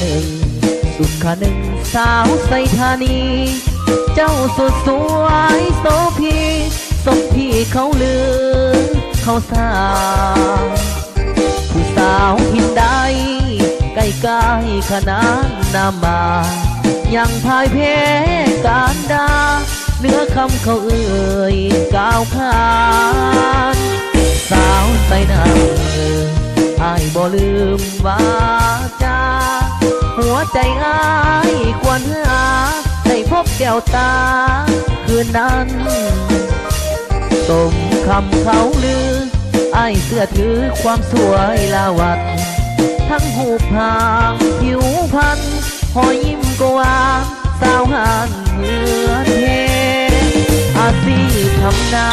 นึ่งสุขหนึ่งสาวไซธานีเจ้าสดสวยโสพีสมที่เขาลือเขาสร้างผู้สาวหินใดใกล้ๆขนานนามมายังพายเพการดาเนื้อคำเขาเอ่ยก้าวขานสาวใส่น้ำอ้ายบ่ลืมว่าจาหัวใจอ้ายควรหาได้พบแก้วตาคืนนั้นสมคำเขาลืออ้ายเสื้อถือความสวยลาวัดทั้งหูผางผิวพรรณหอยยิ้มก็หวานสาวหานเหมือนเทอาชีพทำนา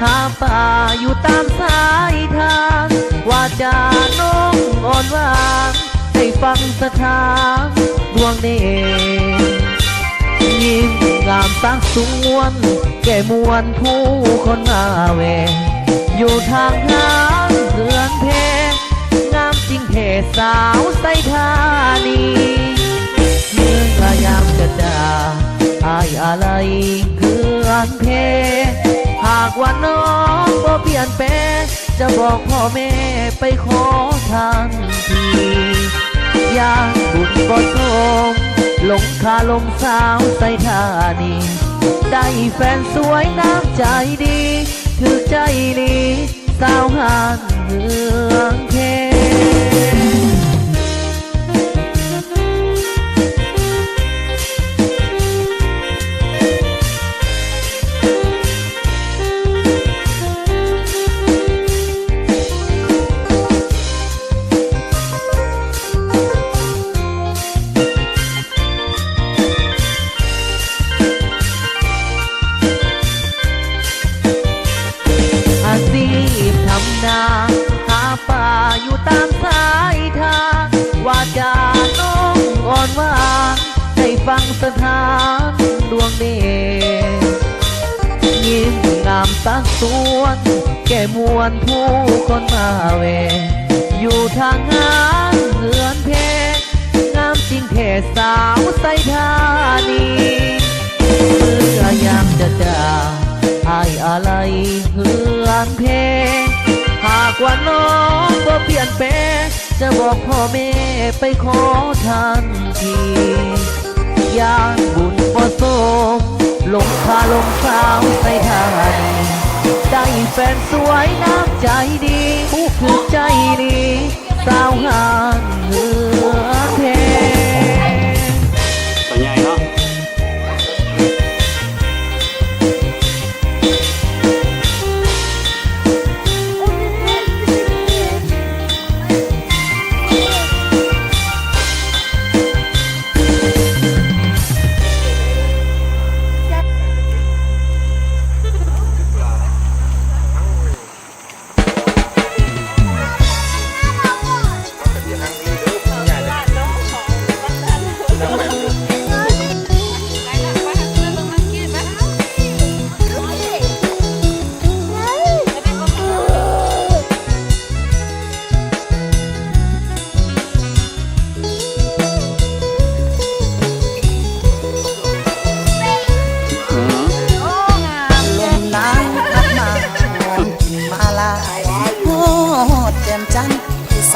หาป่าอยู่ตามสายทางว่าจาน้องอ่อนหวานให้ฟังสถานดวงเนตรยิ้มงามสักสวนแก่มวลผู้คนมาแวอยู่ทางหางเรือนเพงามจริงเทสาวไซธานีเมื่อยามจะด่าอายอะไรเกลือนเพหากว่าน้องบ่เปลี่ยนแปลงจะบอกพ่อแม่ไปขอทันทีอยากบุญบ่สมหลงคาลมสาวไซธานีได้แฟนสวยน้ำใจดีถือใจลีสาวหานเมืองเพหาป่าอยู่ตามสายทางว่าจาน้องอ่อนหวานให้ฟังสถานดวงเดชยิ้มงามสักสวนแก่มวลผู้คนมาเวอยู่ทางงานเรือนเพงามจริงเทสาวไซธานีเมื่อยามจะด่าอายอะไรเรือนเพหากว่าน้องบ่เปลี่ยนแปลงจะบอกพ่อแม่ไปขอทันทีอยากบุญบ่สมหลงคาลมสาวไซธานีได้แฟนสวยน้ำใจดีคือใจดีสาวงานเหือเพตัวใหญ่เนาะ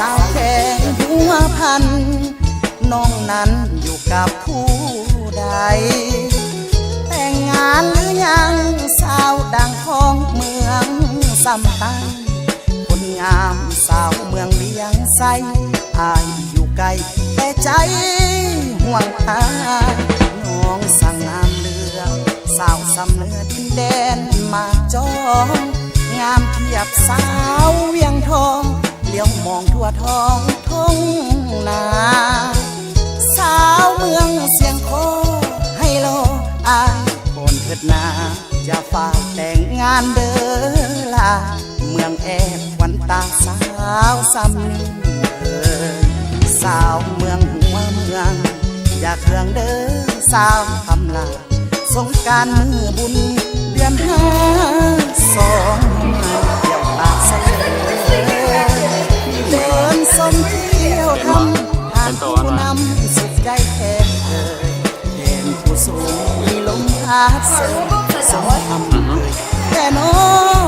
สาวแค่หัวพันน้องนั้นอยู่กับผู้ใดแต่งงานหรือยังสาวดังของเมืองสำตังคนงามสาวเมืองเลียงไซอายอยู่ไกลแต่ใจห่วงหาน้องสั่งงามเลือสาวสำเนื้อดินแดนมาจองงามเทียบสาวเวียงทองเลี้ยวมองทั่วท้องทุ่งนาสาวเมืองเสียงโคให้โลอายคนเถิดนาจะฝากแต่งงานเด้อล่ะเมืองแอบวันตาสาวซ้ำนึงสาวเมืองหัวเมืองอย่าเครื่องเด้อสาวทำลาสงกรานต์มือบุญเดือน5 2เดี่ยวตาใสเดินสมเที่ยวทำทางผู้น ำสุขใจแท้เอ่ยเด่นผู้สูงมีลมพัดเสยสมคำเอ่ยแต่น้อ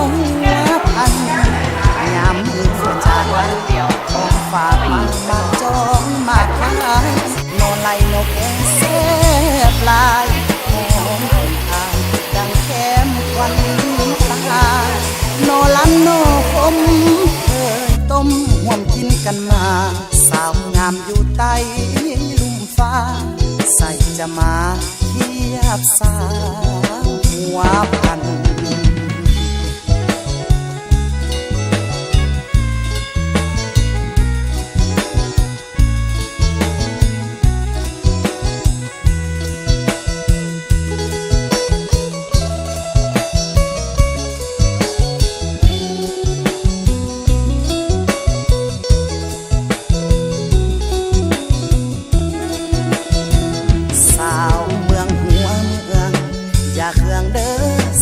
งหัวพันยามมือจากวันเดียวของฝากมาจองมาขายโนไลโนแกงแซ่บลายหอมเป็นทางดังแก้มควันตาโนลันโนคมเคยต้มห่วมกินกันมาสาวงามอยู่ใต้ลุ่มฟ้าใส่จะมาเทียบสาวหัวพัน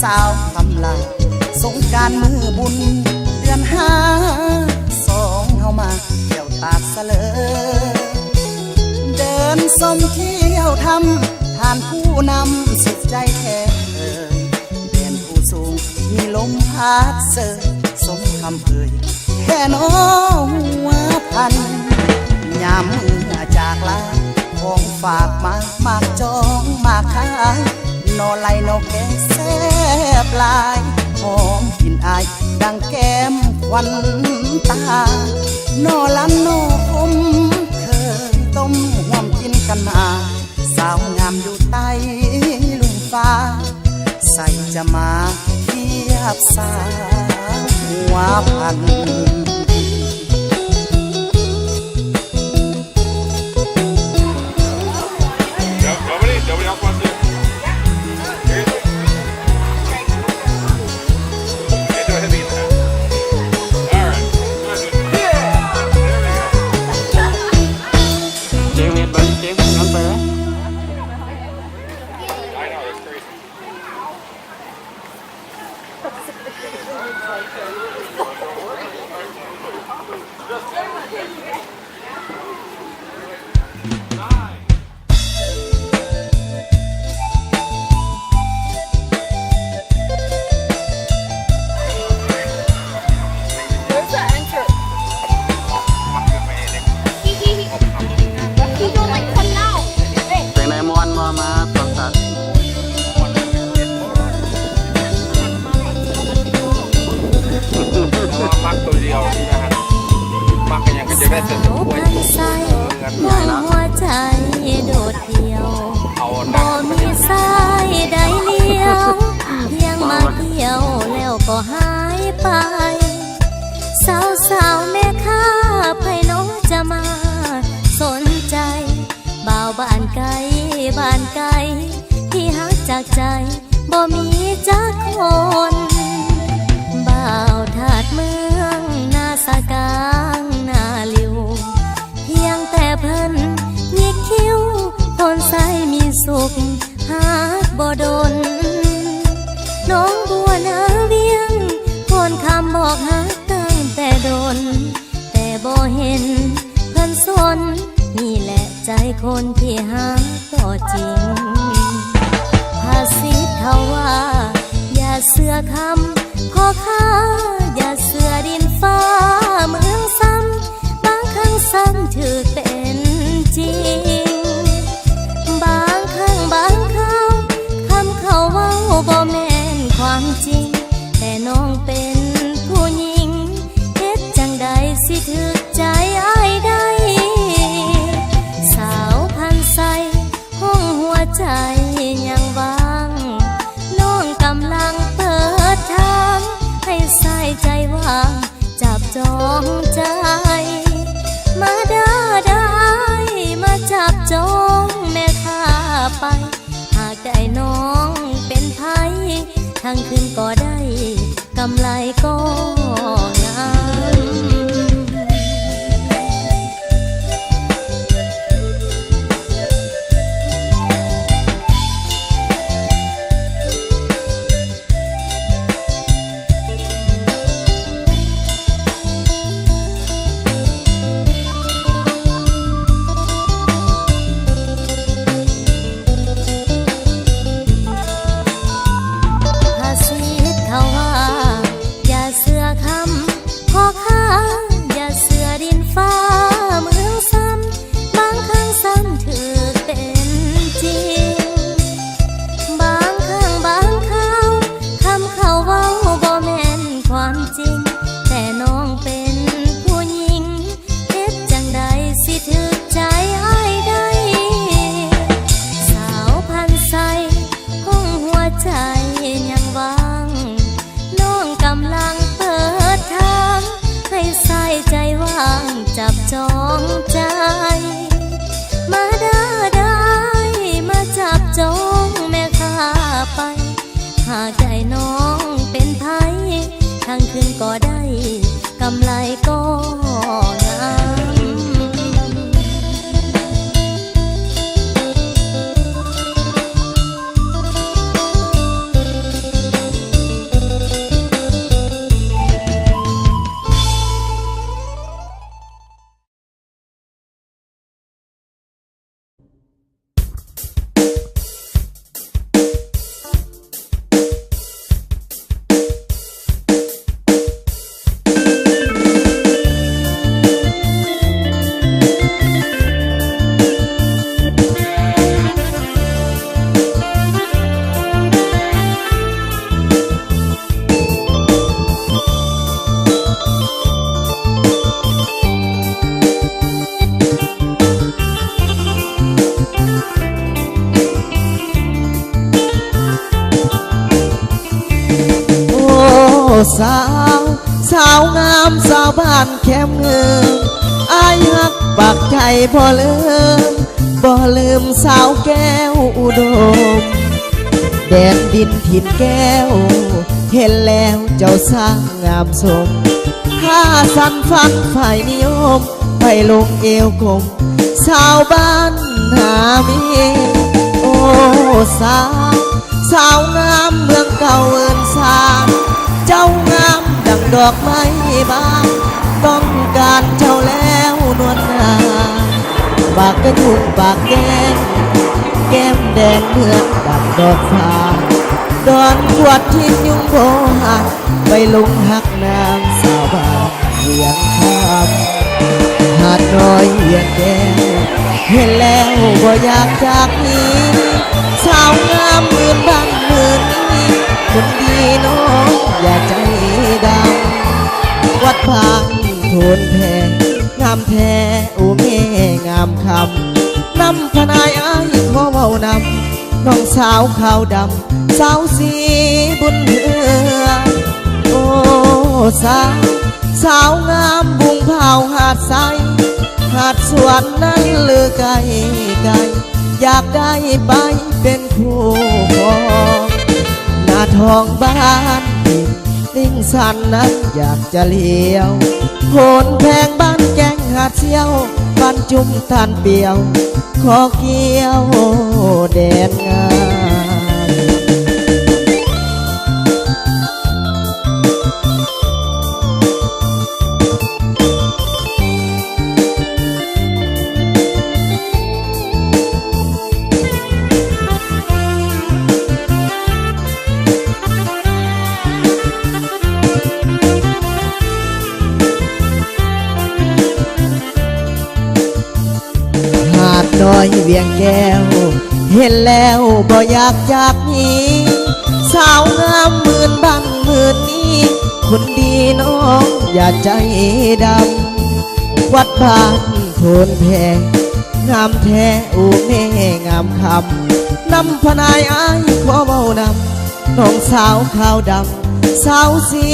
สาวคำลาสงการมือบุญเดือนห้าสองเฮามาเที่ยวตาดสะเลอเดินสมเที่ยวทำทานผู้นำสุดใจแท้เอ่ยเด่นผู้สูงมีลมพัดเสยสมคำเอ่ยแค่น้องหัวพันยามมือจากลาของฝากมากจองมาขายโนไลโนแกงแซ่บลายหอมกลิ่นอายดังแก้มควันตาโนลันโนคมเคยต้มห่วมกินกันมาสาวงามอยู่ใต้ลุ่มฟ้าใส่จะมาเทียบสาวหัวพันก็หายไปสาวแม่ค้าไผน้องจะมาสนใจบ่าวบ้านไกลที่หักจากใจบ่มีจักคนบ่าวถาดเมืองนาสากางนาลิวเพียงแต่เพิ่นยิกคิ้วคนใสมีสุขหากบ่ดนน้องบัวนาเวียงคนคำบอกหักตั้งแต่โดนแต่บ่เห็นเพิ่นสนนี่แหละใจคนที่หักก็จริงภาษิตเขาว่าอย่าเสื่อคำพ่อค้าอย่าเสื่อดินฟ้าเมืองซ้ำบางครั้งซ้ำถือเป็นจริงบางครั้งบางคราวคำเขาเว้าบ่แม่นความจริงแต่น้องเป็นผู้หญิงเฮ็ดจังใดสิถึกใจอ้ายได้สาวพันใสห้องหัวใจยังว่างน้องกำลังเปิดทางให้ใส่ใจว่างจับจองใจมาได้มาจับจองแม่ข้าไปหากได้น้องเป็นไผทั้งคืนก็ได้กำไรก็งาม สาวสาวงามสาวบ้านแคมเงินอายหักปากใจบ่ลืมสาวแก้วอุดมแดนดินถิ่นแก้วเห็นแล้วเจ้าสร้างงามสมถ้าสันฟันฝ่ายนิยมไปลงเอวกลมสาวบ้านหามีโอ้สาวงามเมืองเก่าเอินสางเจ้างามดังดอกไม้บานต้องการเจ้าแล้วนวลนาปากกระยุกปากแก้มแดงเหมือนดังดอกฟ้าดอนขวดทิ้งยุงโบหักไปลงหักนางสาวบ้านเวียงคำหาดน้อยเวียงแก้วเห็นแล้วบ่อยากจากนี้สาวงามหมื่นบ้านหมื่นนี้คนดีน้องอย่าใจดำวัดพานโทนแพงงามแท้โอเมงามคำนำพนายอ้ายขอเว้านำน้องสาวขาวดำสาวสีบุญเฮือโอ้สาวงามบุงเผาหาดใสหาดสวนนั้นเลือไกลอยากได้ไปเป็นคู่ครองหน้าทองบ้านลิงสันนั้นอยากจะเลี้ยวโหนแพงบ้านแกงหาดเชี่ยวบ้านจุ่มทานเปียวขอเกี่ยวแดนงามน้อยเวียงแก้วเห็นแล้วบ่อยากจากนี้สาวงามหมื่นบ้านหมื่นนี้คนดีน้องอย่าใจดำวัดบ้านโทนแพงงามแท้อูแม่งามคำนำพนายอ้ายขอเว้านำน้องสาวขาวดำสาวสี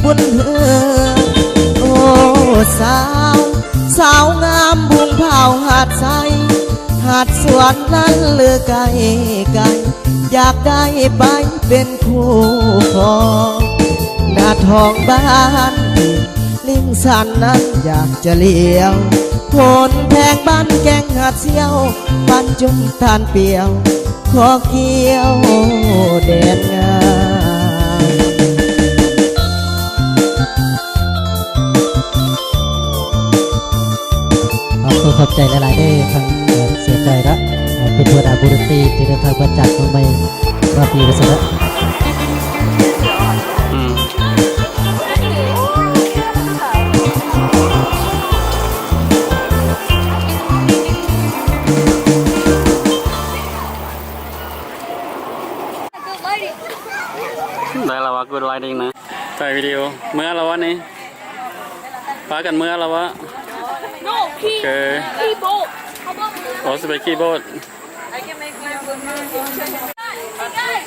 บุญเฮือโอ้สาวงามบุงเผาหาดใสหาดสวนนั้นเลือไกลอยากได้ไปเป็นคู่ครองหน้าทองบ้านลิงสันนั้นอยากจะเลี้ยวโผนแพงบ้านแกงหาดเชี่ยวบ้านจุ่มทานเปียวขอเกี่ยวแดนงามขอบใจหลายๆได้ทางเสียใจละเป็นทัวร์ดาบุรุตีที่เดินทางมาจากเมืองใหม่มาปีละสิละได้แล้ววะกูไลน์เองนะถ่ายวิดีโอเมื่อแล้ววะนี่ฟ้ากันเมื่อแล้ววะNo, keyboard. How about อ๋อสเปคคีย์บอร์ด I can make my own picture. Guys,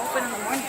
open in the morning.